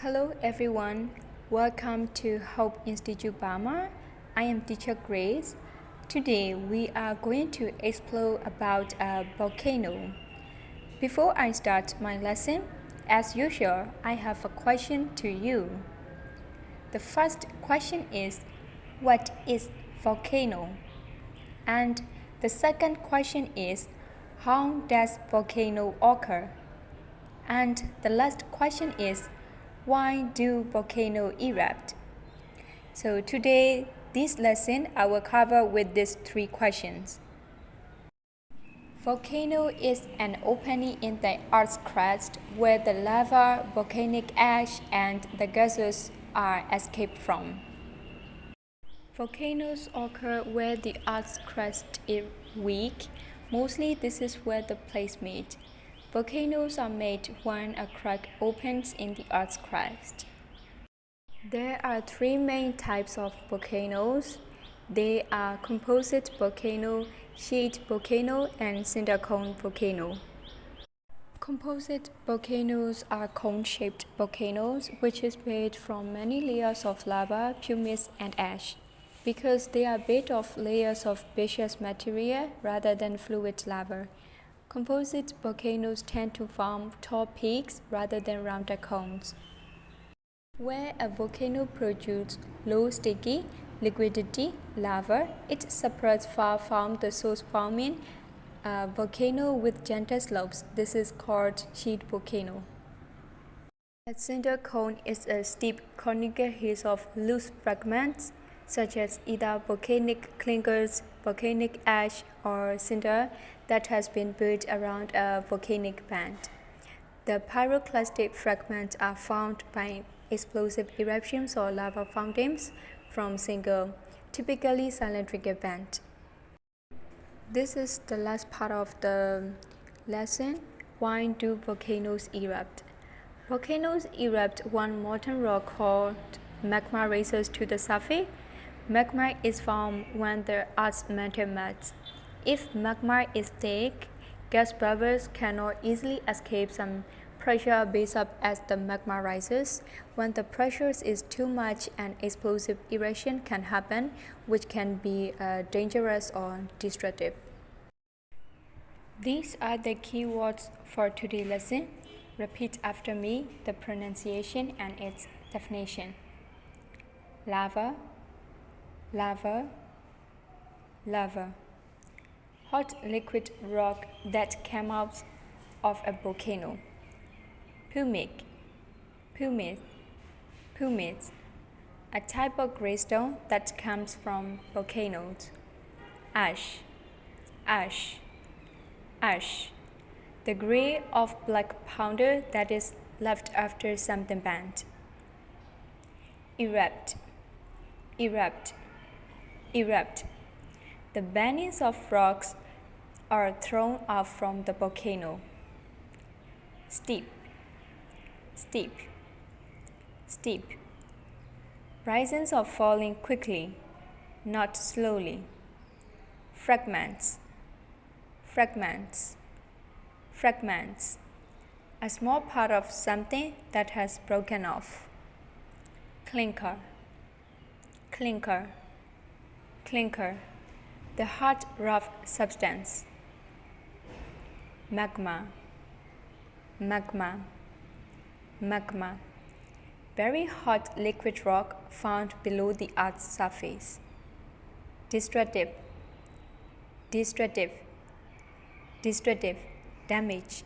Hello everyone, welcome to Hope Institute Burma. I am teacher Grace. Today we are going to explore about a volcano. Before I start my lesson, as usual, I have a question to you. The first question is, what is volcano? And the second question is, how does volcano occur? And the last question is, why do volcanoes erupt? So today, this lesson I will cover with these three questions. Volcano is an opening in the Earth's crust where the lava, volcanic ash, and the gases are escaped from. Volcanoes occur where the Earth's crust is weak. Mostly this is where the plates meet. Volcanoes are made when a crack opens in the Earth's crust. There are three main types of volcanoes. They are composite volcano, sheet volcano, and cinder cone volcano. Composite volcanoes are cone-shaped volcanoes, which is made from many layers of lava, pumice, and ash. Because they are made of layers of viscous material rather than fluid lava. Composite volcanoes tend to form tall peaks rather than rounded cones. Where a volcano produces low sticky liquidity lava, it separates far from the source, forming a volcano with gentle slopes. This is called sheet volcano. A cinder cone is a steep conical hill of loose fragments such as either volcanic clinkers, volcanic ash, or cinder that has been built around a volcanic band. The pyroclastic fragments are formed by explosive eruptions or lava fountains from single, typically cylindrical vent. This is the last part of the lesson. Why do volcanoes erupt? Volcanoes erupt when molten rock called magma rises to the surface. Magma is formed when the Earth's mantle melts. If magma is thick, gas bubbles cannot easily escape. Some pressure builds up as the magma rises. When the pressure is too much, an explosive eruption can happen, which can be dangerous or destructive. These are the key words for today's lesson. Repeat after me the pronunciation and its definition. Lava, lava, lava. Hot liquid rock that came out of a volcano. Pumice, pumice, pumice. A type of greenstone that comes from volcanoes. Ash, ash, ash. The gray of black powder that is left after something burnt. Erupt, erupt, erupt. The bannings of rocks are thrown off from the volcano. Steep, steep, steep. Rising or falling quickly, not slowly. Fragments, fragments, fragments. A small part of something that has broken off. Clinker, clinker, clinker. The hard, rough substance. Magma, magma, magma. Very hot liquid rock found below the Earth's surface. Destructive, destructive, destructive. Damage,